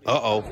Uh-oh.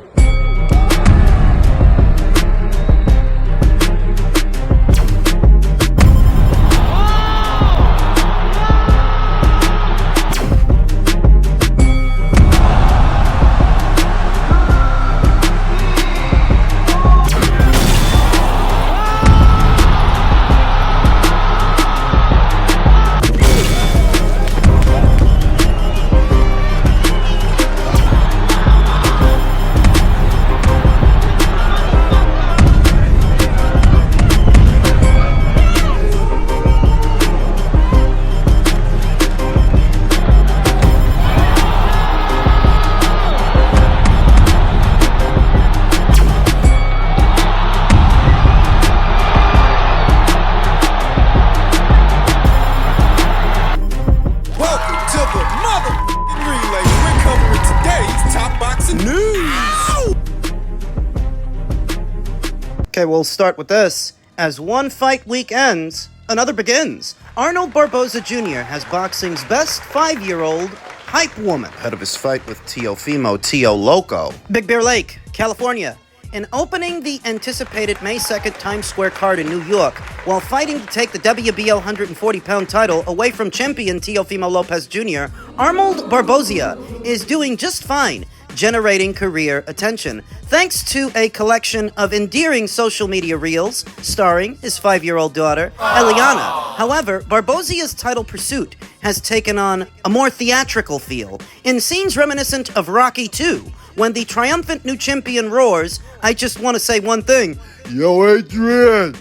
Okay, we'll start with this. As one fight week ends, another begins. Arnold Barboza Jr. has boxing's best 5-year-old hype woman. Ahead of his fight with Teofimo Tio Loco. Big Bear Lake, California. In opening the anticipated May 2nd Times Square card in New York, while fighting to take the WBO 140-pound title away from champion Teofimo Lopez Jr., Arnold Barboza is doing just fine, generating career attention, thanks to a collection of endearing social media reels starring his 5-year-old daughter, Eliana. However, Barboza's title pursuit has taken on a more theatrical feel, in scenes reminiscent of Rocky II, when the triumphant new champion roars, "I just want to say one thing, yo, Adrian,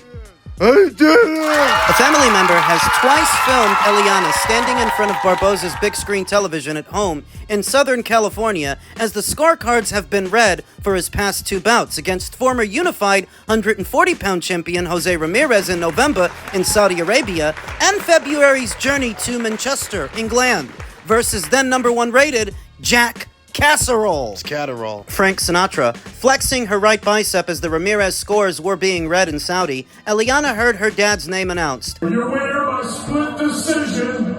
I did it!" A family member has twice filmed Eliana standing in front of Barboza's big screen television at home in Southern California as the scorecards have been read for his past 2 bouts against former unified 140-pound champion Jose Ramirez in November in Saudi Arabia and February's journey to Manchester, England, versus then #1 rated Jack Casserole. Scatterall. Frank Sinatra. Flexing her right bicep as the Ramirez scores were being read in Saudi, Eliana heard her dad's name announced. Your winner by split decision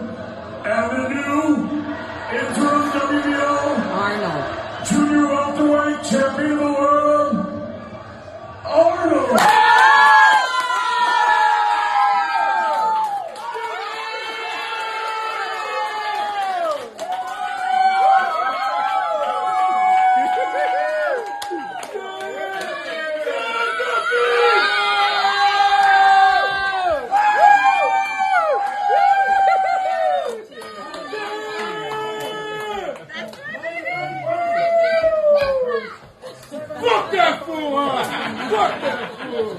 and the new interim WBO Arnold Junior welterweight champion of the world, Arnold. Fuck that fool, huh? Fuck that fool.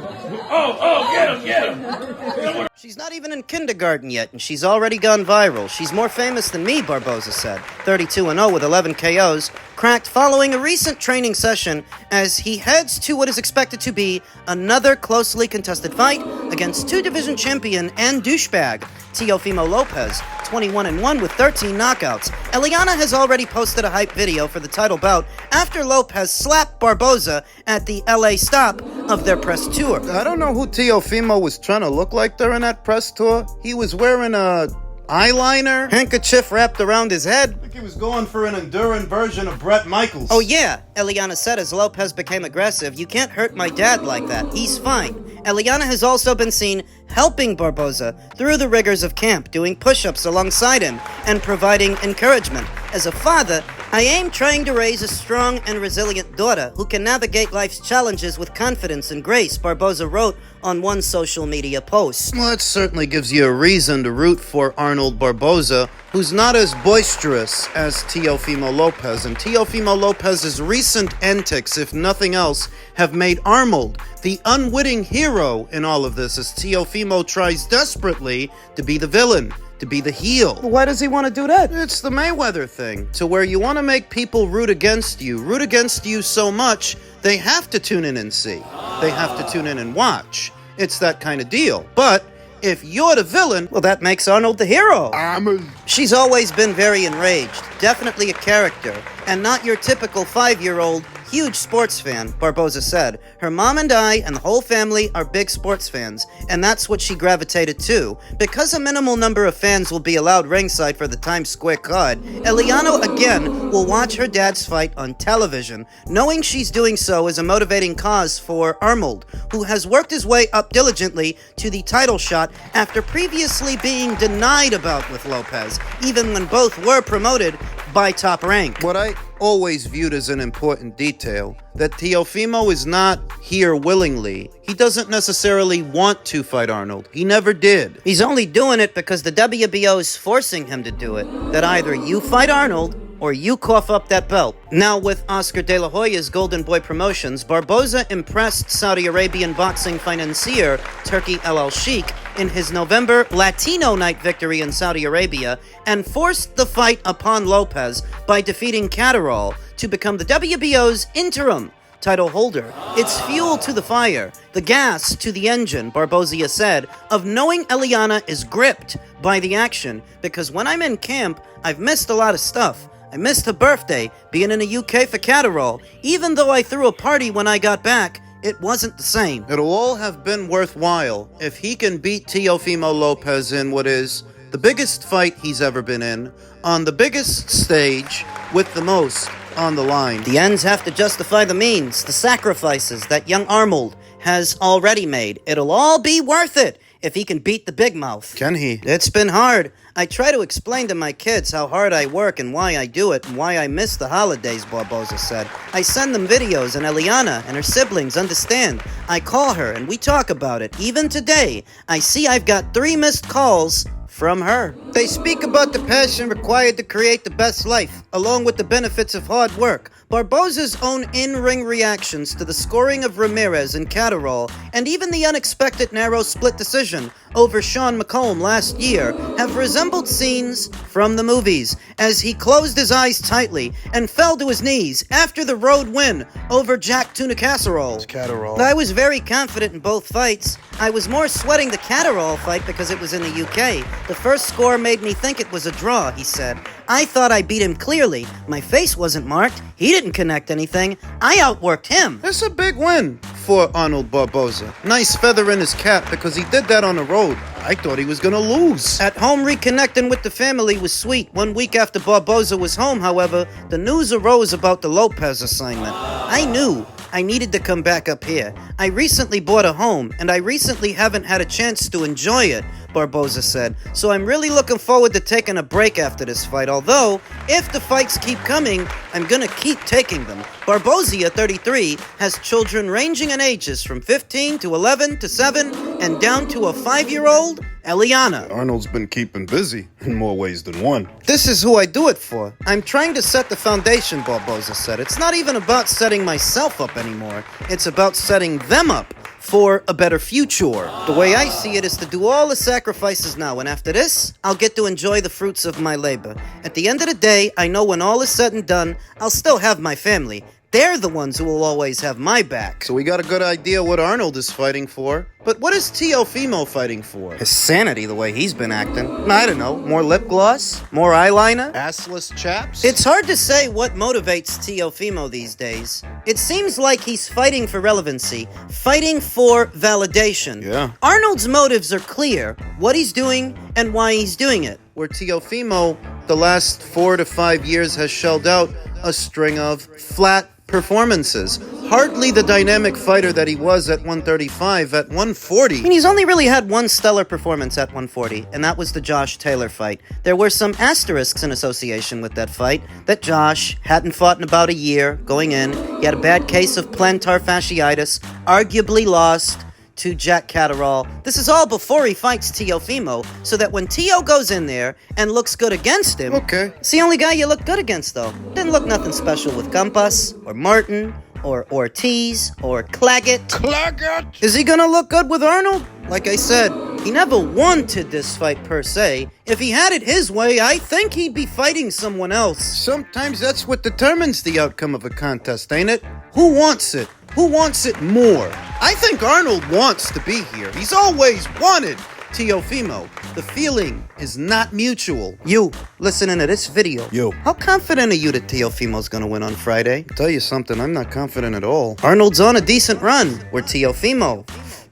Oh, get him. She's not even in kindergarten yet, and she's already gone viral. She's more famous than me, Barboza said. 32-0 with 11 KOs, cracked following a recent training session as he heads to what is expected to be another closely contested fight against 2-division champion and douchebag Teofimo Lopez, 21-1 with 13 knockouts. Eliana has already posted a hype video for the title bout after Lopez slapped Barboza at the LA stop of their press tour. I don't know who Teofimo was trying to look like during that press tour. He was wearing a eyeliner, Handkerchief wrapped around his head. like he was going for an enduring version of Bret Michaels. Oh yeah, Eliana said as Lopez became aggressive, "You can't hurt my dad like that. He's fine." Eliana has also been seen helping Barboza through the rigors of camp, doing push-ups alongside him and providing encouragement. As a father, I am trying to raise a strong and resilient daughter who can navigate life's challenges with confidence and grace, Barboza wrote on one social media post. Well, that certainly gives you a reason to root for Arnold Barboza, who's not as boisterous as Teofimo Lopez. And Teofimo Lopez's recent antics, if nothing else, have made Arnold the unwitting hero in all of this, as Teofimo tries desperately to be the villain, to be the heel. Why does he want to do that? It's the Mayweather thing, to where you want to make people root against you so much, they have to tune in and see. They have to tune in and watch. It's that kind of deal. But if you're the villain, Well, that makes Arnold the hero. I'm She's always been very enraged, definitely a character, and not your typical 5-year-old huge sports fan, Barboza said. Her mom and I and the whole family are big sports fans, and that's what she gravitated to. Because a minimal number of fans will be allowed ringside for the Times Square card, Eliana again will watch her dad's fight on television, knowing she's doing so is a motivating cause for Arnold, who has worked his way up diligently to the title shot after previously being denied a bout with Lopez, even when both were promoted by Top Rank. What I always viewed as an important detail, that Teofimo is not here willingly. He doesn't necessarily want to fight Arnold. He never did. He's only doing it because the WBO is forcing him to do it. That either you fight Arnold or you cough up that belt. Now with Oscar De La Hoya's Golden Boy Promotions, Barboza impressed Saudi Arabian boxing financier Turki El Al Sheikh in his November Latino Night victory in Saudi Arabia and forced the fight upon Lopez by defeating Catterall to become the WBO's interim title holder. It's fuel to the fire, the gas to the engine, Barboza said, of knowing Eliana is gripped by the action, because when I'm in camp, I've missed a lot of stuff. I missed her birthday, being in the UK for Catterall. Even though I threw a party when I got back, it wasn't the same. It'll all have been worthwhile if he can beat Teofimo Lopez in what is the biggest fight he's ever been in, on the biggest stage, with the most on the line. The ends have to justify the means, the sacrifices that young Arnold has already made. It'll all be worth it if he can beat the big mouth. Can he? It's been hard. I try to explain to my kids how hard I work and why I do it and why I miss the holidays, Barboza said. I send them videos and Eliana and her siblings understand. I call her and we talk about it. Even today, I see I've got 3 missed calls from her. They speak about the passion required to create the best life, along with the benefits of hard work. Barboza's own in-ring reactions to the scoring of Ramirez and Catterall, and even the unexpected narrow split decision over Sean McComb last year, have resembled scenes from the movies, as he closed his eyes tightly and fell to his knees after the road win over Jack Tuna Casserole. Catterall. I was very confident in both fights. I was more sweating the Catterall fight because it was in the UK. The first score made me think it was a draw, he said. I thought I beat him clearly. My face wasn't marked. He didn't connect anything. I outworked him. That's a big win for Arnold Barboza. Nice feather in his cap because he did that on the road. I thought he was gonna lose. At home, reconnecting with the family was sweet. 1 week after Barboza was home, however, the news arose about the Lopez assignment. I knew I needed to come back up here. I recently bought a home, and I recently haven't had a chance to enjoy it, Barboza said. So I'm really looking forward to taking a break after this fight, although, if the fights keep coming, I'm gonna keep taking them. Barboza, 33, has children ranging in ages from 15 to 11 to 7, and down to a 5-year-old, Eliana. Arnold's been keeping busy in more ways than one. This is who I do it for. I'm trying to set the foundation, Barboza said. It's not even about setting myself up anymore. It's about setting them up for a better future. The way I see it is to do all the sacrifices now, and after this, I'll get to enjoy the fruits of my labor. At the end of the day, I know when all is said and done, I'll still have my family. They're the ones who will always have my back. So we got a good idea what Arnold is fighting for. But what is Teofimo fighting for? His sanity, the way he's been acting. I don't know, more lip gloss? More eyeliner? Assless chaps? It's hard to say what motivates Teofimo these days. It seems like he's fighting for relevancy, fighting for validation. Yeah. Arnold's motives are clear, what he's doing and why he's doing it. Where Teofimo, the last 4 to 5 years, has shelled out a string of flat performances. Hardly the dynamic fighter that he was at 135. At 140, I mean, he's only really had one stellar performance at 140, and that was the Josh Taylor fight. There were some asterisks in association with that fight, that Josh hadn't fought in about a year going in. He had a bad case of plantar fasciitis, arguably lost to Jack Catterall. This is all before he fights Teofimo, so that when Teo goes in there and looks good against him... Okay. It's the only guy you look good against, though. Didn't look nothing special with Campas, or Martin, or Ortiz, or Claggett. Claggett! Is he gonna look good with Arnold? Like I said, he never wanted this fight per se. If he had it his way, I think he'd be fighting someone else. Sometimes that's what determines the outcome of a contest, ain't it? Who wants it? Who wants it more? I think Arnold wants to be here. He's always wanted Teofimo. The feeling is not mutual. You, listening to this video. Yo. How confident are you that Teofimo's gonna win on Friday? I'll tell you something, I'm not confident at all. Arnold's on a decent run, where Teofimo,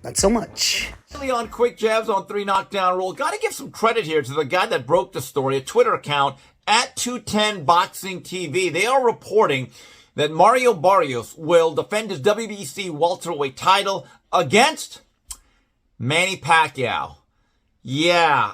not so much. On quick jabs on 3 knockdown rule. Got to give some credit here to the guy that broke the story, a Twitter account at 210 Boxing TV. They are reporting that Mario Barrios will defend his WBC welterweight title against Manny Pacquiao. Yeah,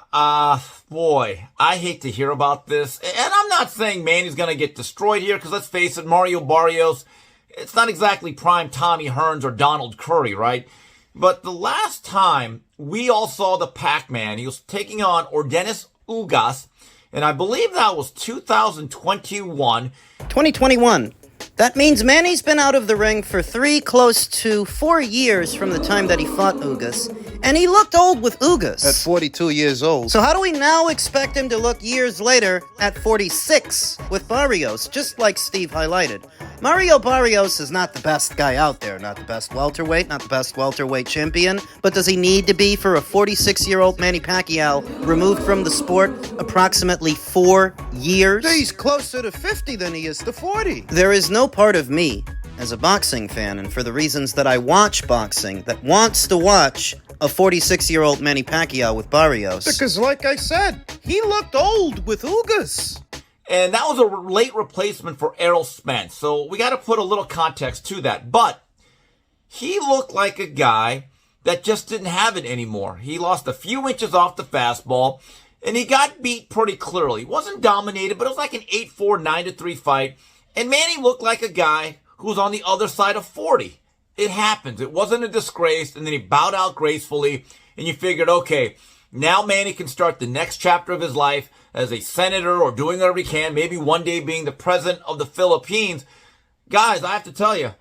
boy, I hate to hear about this. And I'm not saying Manny's going to get destroyed here, because let's face it, Mario Barrios, it's not exactly prime Tommy Hearns or Donald Curry, right? But the last time we all saw the Pac-Man, he was taking on Ordenis Ugas, and I believe that was 2021. 2021. That means Manny's been out of the ring for close to 4 years from the time that he fought Ugas, and he looked old with Ugas. At 42 years old. So how do we now expect him to look years later at 46 with Barrios, just like Steve highlighted? Mario Barrios is not the best guy out there, not the best welterweight, not the best welterweight champion, but does he need to be for a 46-year-old Manny Pacquiao removed from the sport approximately 4 years? He's closer to 50 than he is to 40. There is no part of me, as a boxing fan, and for the reasons that I watch boxing, that wants to watch a 46-year-old Manny Pacquiao with Barrios. Because like I said, he looked old with Ugas. And that was a late replacement for Errol Spence. So we got to put a little context to that. But he looked like a guy that just didn't have it anymore. He lost a few inches off the fastball, and he got beat pretty clearly. He wasn't dominated, but it was like an 8-4, 9-3 fight. And Manny looked like a guy who was on the other side of 40. It happens. It wasn't a disgrace. And then he bowed out gracefully. And you figured, okay, now Manny can start the next chapter of his life as a senator or doing whatever he can, maybe one day being the president of the Philippines. Guys, I have to tell you,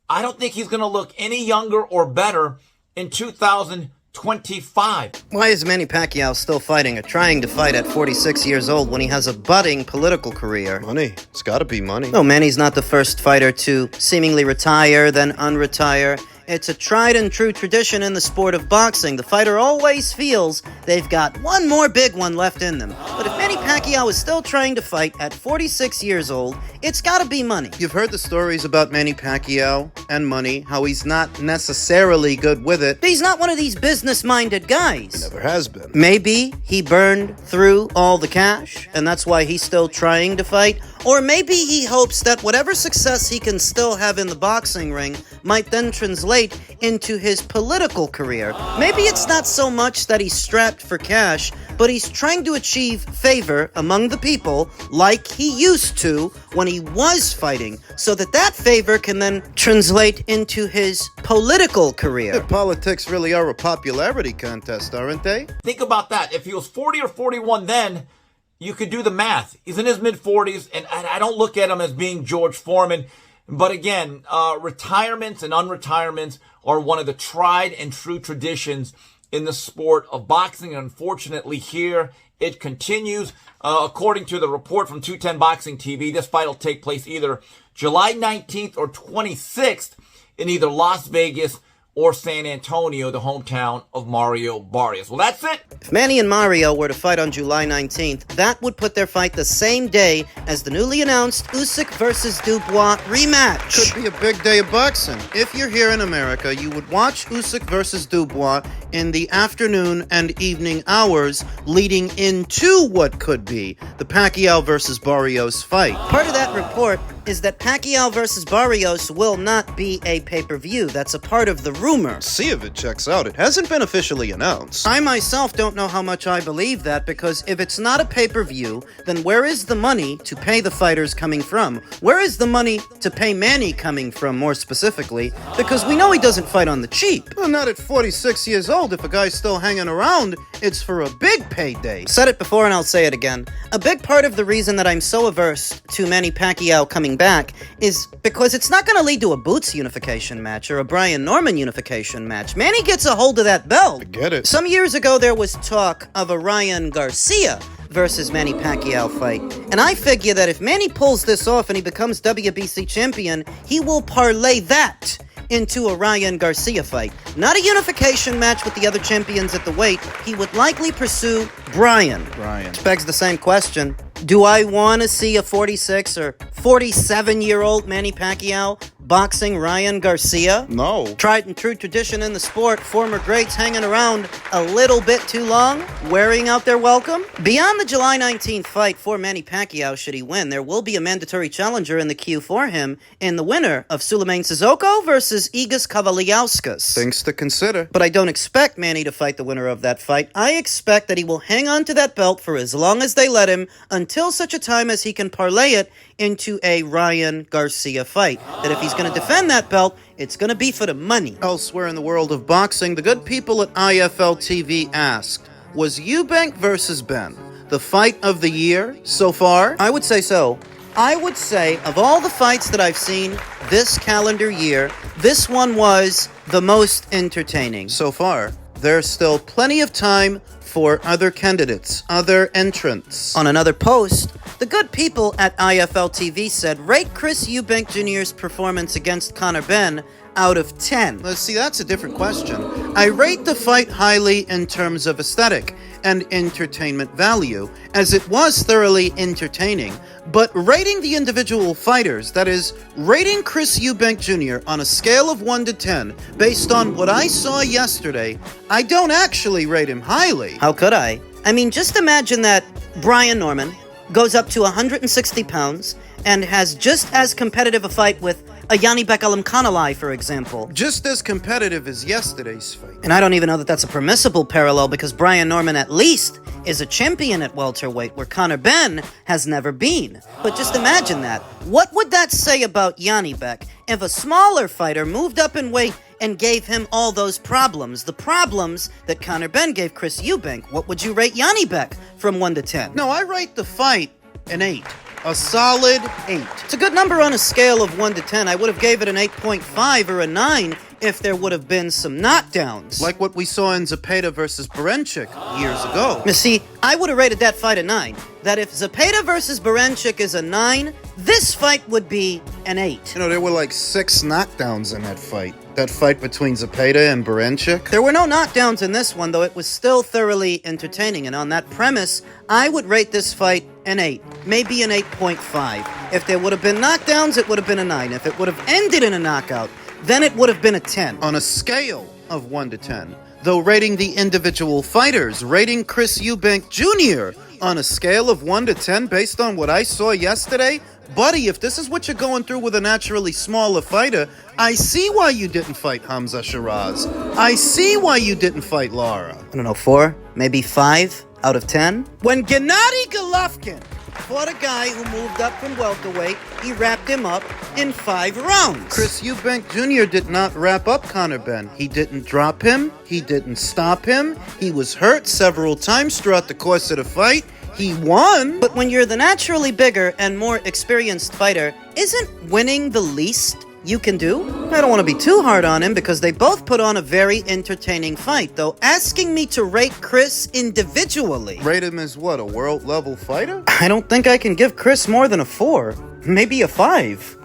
I don't think he's going to look any younger or better in 2025. Why is Manny Pacquiao still fighting or trying to fight at 46 years old when he has a budding political career? Money. It's gotta be money. No, Manny's not the first fighter to seemingly retire, then unretire. It's a tried and true tradition in the sport of boxing. The fighter always feels they've got one more big one left in them. But if Manny Pacquiao is still trying to fight at 46 years old, it's gotta be money. You've heard the stories about Manny Pacquiao and money, how he's not necessarily good with it. He's not one of these business-minded guys. Never has been. Maybe he burned through all the cash, and that's why he's still trying to fight. Or maybe he hopes that whatever success he can still have in the boxing ring might then translate into his political career. Maybe it's not so much that he's strapped for cash, but he's trying to achieve favor among the people like he used to when he was fighting, so that favor can then translate into his political career. Politics really are a popularity contest, aren't they? Think about that. If he was 40 or 41 then, you could do the math. He's in his mid-40s, and I don't look at him as being George Foreman. But again, retirements and unretirements are one of the tried and true traditions in the sport of boxing. And unfortunately here, it continues. According to the report from 210 Boxing TV, this fight will take place either July 19th or 26th in either Las Vegas or San Antonio, the hometown of Mario Barrios. Well, that's it. If Manny and Mario were to fight on July 19th, that would put their fight the same day as the newly announced Usyk versus Dubois rematch. Could be a big day of boxing. If you're here in America, you would watch Usyk versus Dubois in the afternoon and evening hours leading into what could be the Pacquiao versus Barrios fight. Part of that report is that Pacquiao versus Barrios will not be a pay-per-view. That's a part of the rumor. See if it checks out. It hasn't been officially announced. I myself don't know how much I believe that, because if it's not a pay-per-view, then where is the money to pay the fighters coming from? Where is the money to pay Manny coming from, more specifically? Because we know he doesn't fight on the cheap. Well, not at 46 years old. If a guy's still hanging around, it's for a big payday. Said it before and I'll say it again. A big part of the reason that I'm so averse to Manny Pacquiao coming back is because it's not going to lead to a Boots unification match or a Brian Norman unification match. Manny gets a hold of that belt. I get it. Some years ago, there was talk of a Ryan Garcia versus Manny Pacquiao fight. And I figure that if Manny pulls this off and he becomes WBC champion, he will parlay that into a Ryan Garcia fight. Not a unification match with the other champions at the weight. He would likely pursue Brian. Which begs the same question. Do I want to see a 46 or 47-year-old Manny Pacquiao boxing Ryan Garcia? No. Tried and true tradition in the sport, former greats hanging around a little bit too long, wearing out their welcome. Beyond the July 19th fight for Manny Pacquiao, should he win, there will be a mandatory challenger in the queue for him in the winner of Sulaiman Sissoko versus Igas Kavaliauskas. Things to consider. But I don't expect Manny to fight the winner of that fight. I expect that he will hang on to that belt for as long as they let him, until such a time as he can parlay it into a Ryan Garcia fight. That if he's going to defend that belt, it's going to be for the money. Elsewhere in the world of boxing, the good people at IFL TV asked, was Eubank versus Benn the fight of the year so far? I would say so. I would say, of all the fights that I've seen this calendar year, this one was the most entertaining. So far, there's still plenty of time for other candidates, other entrants. On another post, the good people at IFL TV said, rate Chris Eubank Jr.'s performance against Conor Benn out of 10. Let's see, that's a different question. I rate the fight highly in terms of aesthetic and entertainment value, as it was thoroughly entertaining. But rating the individual fighters, that is, rating Chris Eubank Jr. on a scale of 1 to 10, based on what I saw yesterday, I don't actually rate him highly. How could I? I mean, just imagine that Brian Norman goes up to 160 pounds and has just as competitive a fight with a Yanni Bekalam-Kanalai, for example. Just as competitive as yesterday's fight. And I don't even know that that's a permissible parallel, because Brian Norman at least is a champion at welterweight, where Conor Benn has never been. But just imagine that. What would that say about Yanni Beck if a smaller fighter moved up in weight and gave him all those problems? The problems that Conor Benn gave Chris Eubank. What would you rate Yanni Beck from 1 to 10? No, I rate the fight an 8. A solid 8. It's a good number on a scale of 1 to 10. I would have gave it an 8.5 or a 9 if there would have been some knockdowns. Like what we saw in Zepeda versus Berenchik years ago. You see, I would have rated that fight a 9. That if Zepeda versus Berenchik is a 9, this fight would be an 8. You know, there were like 6 knockdowns in that fight. That fight between Zepeda and Berenchik. There were no knockdowns in this one, though it was still thoroughly entertaining. And on that premise, I would rate this fight an 8. Maybe an 8.5. If there would have been knockdowns, it would have been a 9. If it would have ended in a knockout, then it would have been a 10. On a scale of 1 to 10, though rating the individual fighters, rating Chris Eubank Jr. on a scale of 1 to 10 based on what I saw yesterday, buddy, if this is what you're going through with a naturally smaller fighter, I see why you didn't fight Hamza Shiraz. I see why you didn't fight Lara. I don't know, 4, maybe 5 out of 10? When Gennady Golovkin fought a guy who moved up from welterweight, he wrapped him up in 5 rounds. Chris Eubank Jr. did not wrap up Conor Benn. He didn't drop him. He didn't stop him. He was hurt several times throughout the course of the fight. He won. But when you're the naturally bigger and more experienced fighter, isn't winning the least you can do? I don't want to be too hard on him, because they both put on a very entertaining fight, though asking me to rate Chris individually... Rate him as what, a world-level fighter? I don't think I can give Chris more than a 4. Maybe a 5.